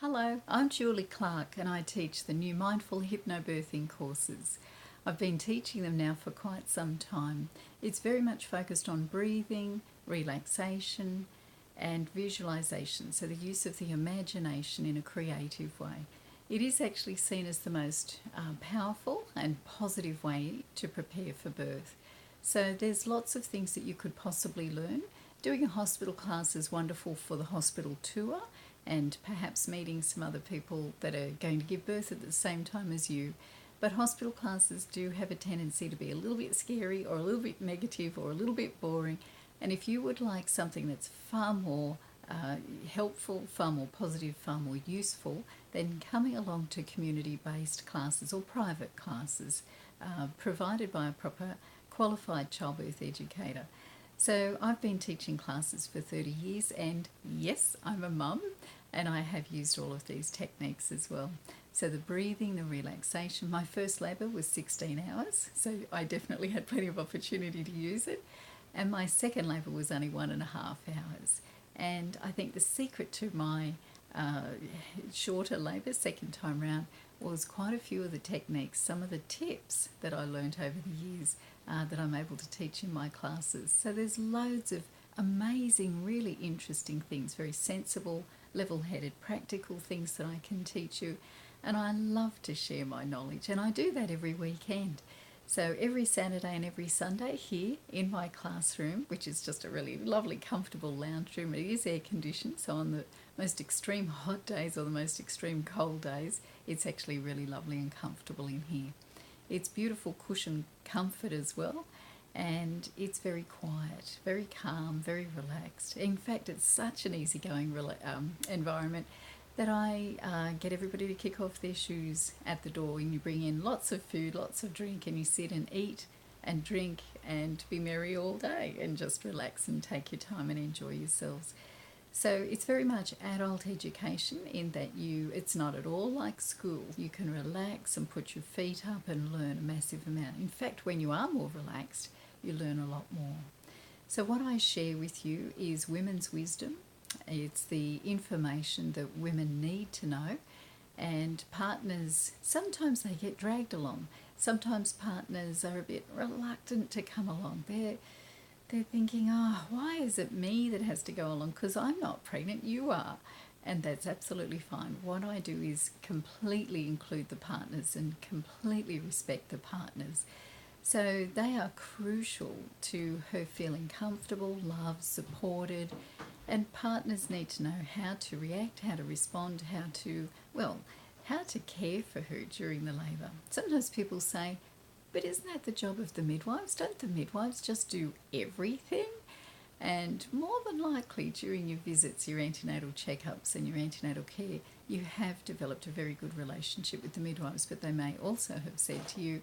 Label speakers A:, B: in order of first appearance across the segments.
A: Hello, I'm Julie Clarke and I teach the new Mindful Hypnobirthing courses. I've been teaching them now for quite some time. It's very much focused on breathing, relaxation and visualization, so the use of the imagination in a creative way. It is actually seen as the most powerful and positive way to prepare for birth. So there's lots of things that you could possibly learn. Doing a hospital class is wonderful for the hospital tour and perhaps meeting some other people that are going to give birth at the same time as you. But hospital classes do have a tendency to be a little bit scary or a little bit negative or a little bit boring. And if you would like something that's far more helpful, far more positive, far more useful, then coming along to community-based classes or private classes provided by a proper qualified childbirth educator. So I've been teaching classes for 30 years and yes, I'm a mum and I have used all of these techniques as well. So the breathing, the relaxation, my first labour was 16 hours, so I definitely had plenty of opportunity to use it. And my second labour was only 1.5 hours. And I think the secret to my shorter labour, second time round, was quite a few of the techniques, some of the tips that I learnt over the years that I'm able to teach in my classes. So there's loads of amazing, really interesting things, very sensible, level-headed, practical things that I can teach you. And I love to share my knowledge, and I do that every weekend. So every Saturday and every Sunday here in my classroom, which is just a really lovely, comfortable lounge room. It is air conditioned, so on the most extreme hot days or the most extreme cold days, it's actually really lovely and comfortable in here. It's beautiful cushion comfort as well, and it's very quiet, very calm, very relaxed. In fact, it's such an easygoing environment that I get everybody to kick off their shoes at the door, and you bring in lots of food, lots of drink, and you sit and eat and drink and be merry all day and just relax and take your time and enjoy yourselves. So it's very much adult education in that it's not at all like school. You can relax and put your feet up and learn a massive amount. In fact, when you are more relaxed, you learn a lot more. So what I share with you is women's wisdom. It's the information that women need to know, and partners, sometimes they get dragged along. Sometimes partners are a bit reluctant to come along. They're thinking, oh, why is it me that has to go along? Because I'm not pregnant, you are. And that's absolutely fine. What I do is completely include the partners and completely respect the partners. So they are crucial to her feeling comfortable, loved, supported, and partners need to know how to react, how to respond, how to care for her during the labour. Sometimes people say, but isn't that the job of the midwives? Don't the midwives just do everything? And more than likely during your visits, your antenatal checkups and your antenatal care, you have developed a very good relationship with the midwives, but they may also have said to you,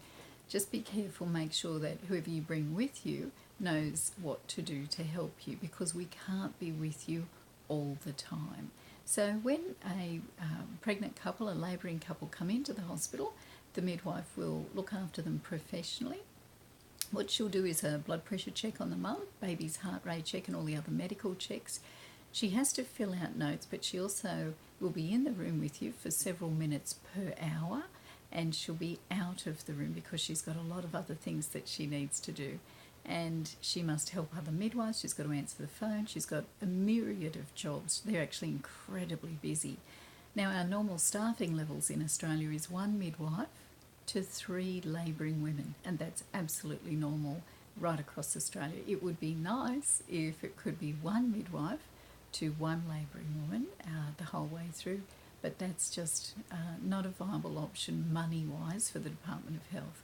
A: just be careful, make sure that whoever you bring with you knows what to do to help you, because we can't be with you all the time. So when a pregnant couple, a labouring couple come into the hospital, the midwife will look after them professionally. What she'll do is a blood pressure check on the mum, baby's heart rate check and all the other medical checks. She has to fill out notes, but she also will be in the room with you for several minutes per hour, and she'll be out of the room because she's got a lot of other things that she needs to do. And she must help other midwives, she's got to answer the phone, she's got a myriad of jobs. They're actually incredibly busy. Now, our normal staffing levels in Australia is 1 midwife to 3 labouring women, and that's absolutely normal right across Australia. It would be nice if it could be 1 midwife to 1 labouring woman the whole way through, but that's just not a viable option money-wise for the Department of Health.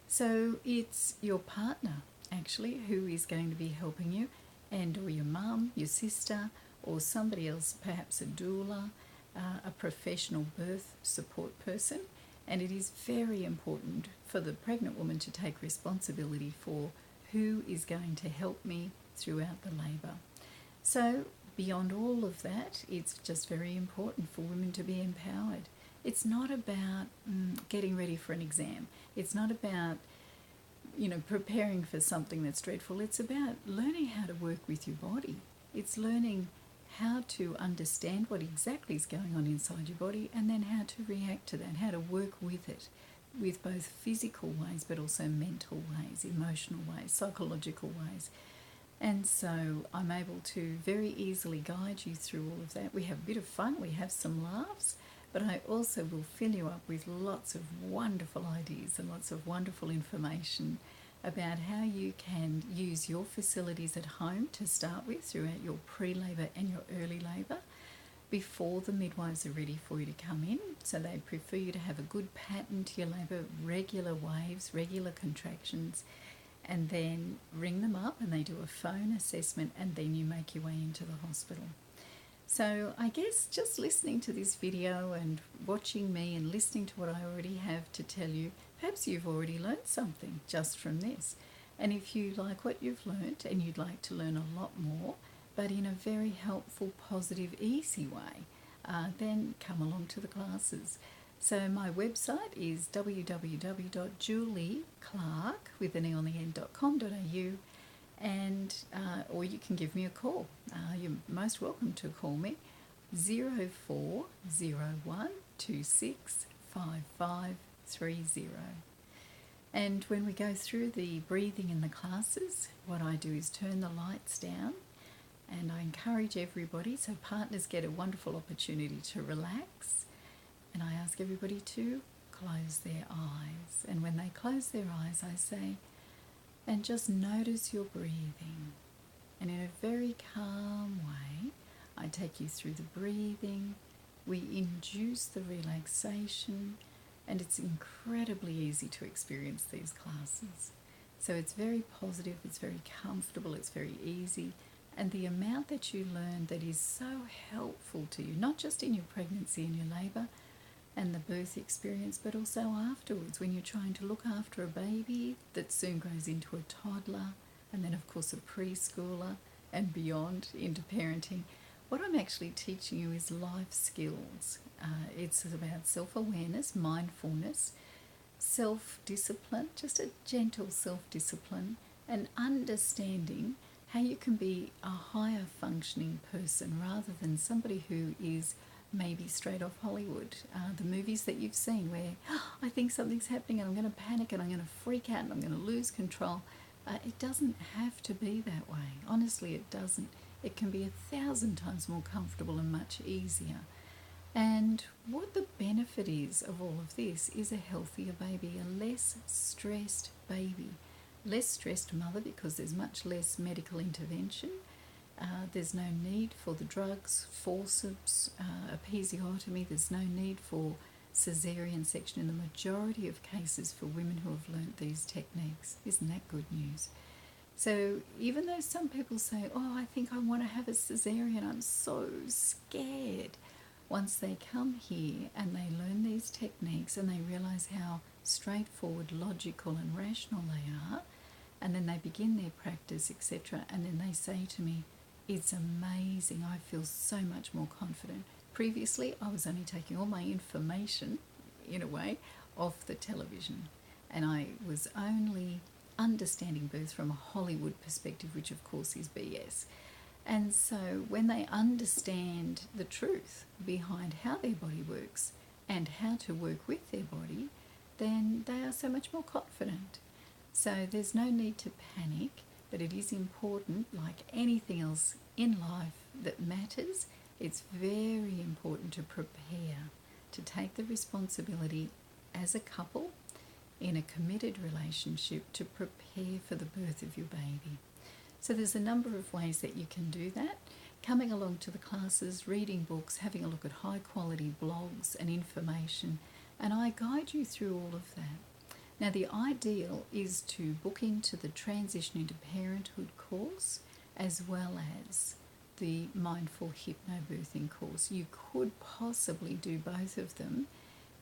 A: So it's your partner, actually, who is going to be helping you, and or your mum, your sister, or somebody else, perhaps a doula, a professional birth support person. And it is very important for the pregnant woman to take responsibility for who is going to help me throughout the labour. So beyond all of that, it's just very important for women to be empowered. It's not about getting ready for an exam. It's not about preparing for something that's dreadful. It's about learning how to work with your body. It's learning how to understand what exactly is going on inside your body, and then how to react to that, how to work with it, with both physical ways but also mental ways, emotional ways, psychological ways. And so I'm able to very easily guide you through all of that. We have a bit of fun, we have some laughs, but I also will fill you up with lots of wonderful ideas and lots of wonderful information about how you can use your facilities at home to start with throughout your pre-labour and your early labour before the midwives are ready for you to come in. So they prefer you to have a good pattern to your labour, regular waves, regular contractions, and then ring them up and they do a phone assessment, and then you make your way into the hospital. So I guess just listening to this video and watching me and listening to what I already have to tell you, perhaps you've already learned something just from this. And if you like what you've learned and you'd like to learn a lot more, but in a very helpful, positive, easy way, then come along to the classes. So my website is www.julieclarke with an e on the end.com.au, and or you can give me a call. You're most welcome to call me 0401 26 5530. And when we go through the breathing in the classes, what I do is turn the lights down, and I encourage everybody, so partners get a wonderful opportunity to relax, and I ask everybody to close their eyes. And when they close their eyes, I say, and just notice your breathing. And in a very calm way, I take you through the breathing. We induce the relaxation, and it's incredibly easy to experience these classes. So it's very positive, it's very comfortable, it's very easy. And the amount that you learn that is so helpful to you, not just in your pregnancy and your labour and the birth experience, but also afterwards when you're trying to look after a baby that soon grows into a toddler, and then of course a preschooler and beyond into parenting. What I'm actually teaching you is life skills. It's about self-awareness, mindfulness, self-discipline, just a gentle self-discipline, and understanding how you can be a higher functioning person rather than somebody who is maybe straight off Hollywood. The movies that you've seen where I think something's happening and I'm going to panic and I'm going to freak out and I'm going to lose control. It doesn't have to be that way. Honestly, it doesn't. It can be 1,000 times more comfortable and much easier. And what the benefit is of all of this is a healthier baby, a less stressed baby, less stressed mother because there's much less medical intervention. There's no need for the drugs, forceps, episiotomy. There's no need for caesarean section in the majority of cases for women who have learnt these techniques. Isn't that good news? So even though some people say, oh, I think I want to have a caesarean, I'm so scared. Once they come here and they learn these techniques and they realise how straightforward, logical and rational they are, and then they begin their practice, etc., and then they say to me, it's amazing, I feel so much more confident. Previously, I was only taking all my information, in a way, off the television, and I was only understanding birth from a Hollywood perspective, which of course is BS. And so when they understand the truth behind how their body works and how to work with their body, then they are so much more confident. So there's no need to panic, but it is important, like anything else in life that matters, it's very important to prepare, to take the responsibility as a couple in a committed relationship to prepare for the birth of your baby. So there's a number of ways that you can do that. Coming along to the classes, reading books, having a look at high quality blogs and information, and I guide you through all of that. Now the ideal is to book into the Transition into Parenthood course as well as the Mindful Hypnobirthing course. You could possibly do both of them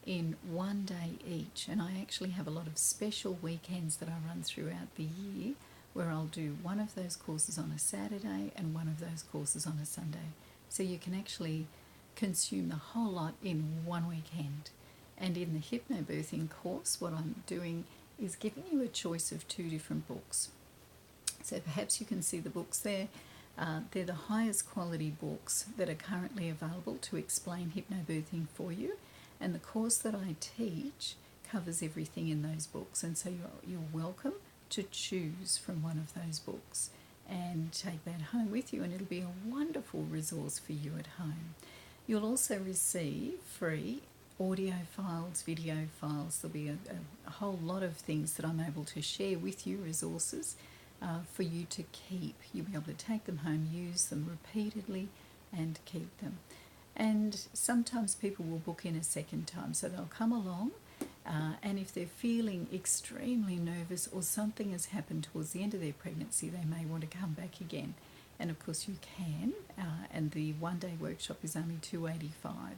A: in one day each, and I actually have a lot of special weekends that I run throughout the year where I'll do one of those courses on a Saturday and one of those courses on a Sunday. So you can actually consume the whole lot in one weekend. And in the hypnobirthing course, what I'm doing is giving you a choice of 2 different books. So perhaps you can see the books there. They're the highest quality books that are currently available to explain hypnobirthing for you, and the course that I teach covers everything in those books, and so you're welcome to choose from one of those books and take that home with you, and it'll be a wonderful resource for you at home. You'll also receive free audio files, video files. There'll be a whole lot of things that I'm able to share with you, resources for you to keep. You'll be able to take them home, use them repeatedly and keep them. And sometimes people will book in a second time, so they'll come along and if they're feeling extremely nervous or something has happened towards the end of their pregnancy, they may want to come back again. And of course you can, and the one-day workshop is only $285,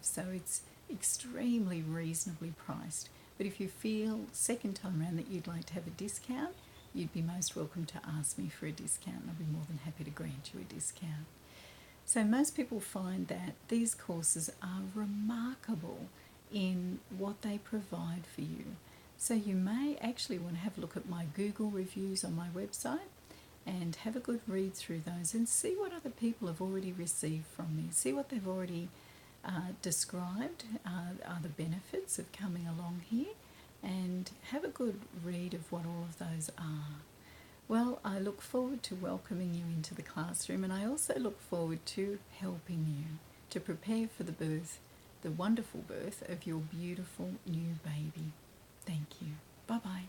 A: so it's extremely reasonably priced. But if you feel second time around that you'd like to have a discount, you'd be most welcome to ask me for a discount, and I'll be more than happy to grant you a discount. So most people find that these courses are remarkable in what they provide for you. So you may actually want to have a look at my Google reviews on my website and have a good read through those and see what other people have already received from me. See what they've already described are the benefits of coming along here, and have a good read of what all of those are. Well, I look forward to welcoming you into the classroom, and I also look forward to helping you to prepare for the birth, the wonderful birth of your beautiful new baby. Thank you. Bye-bye.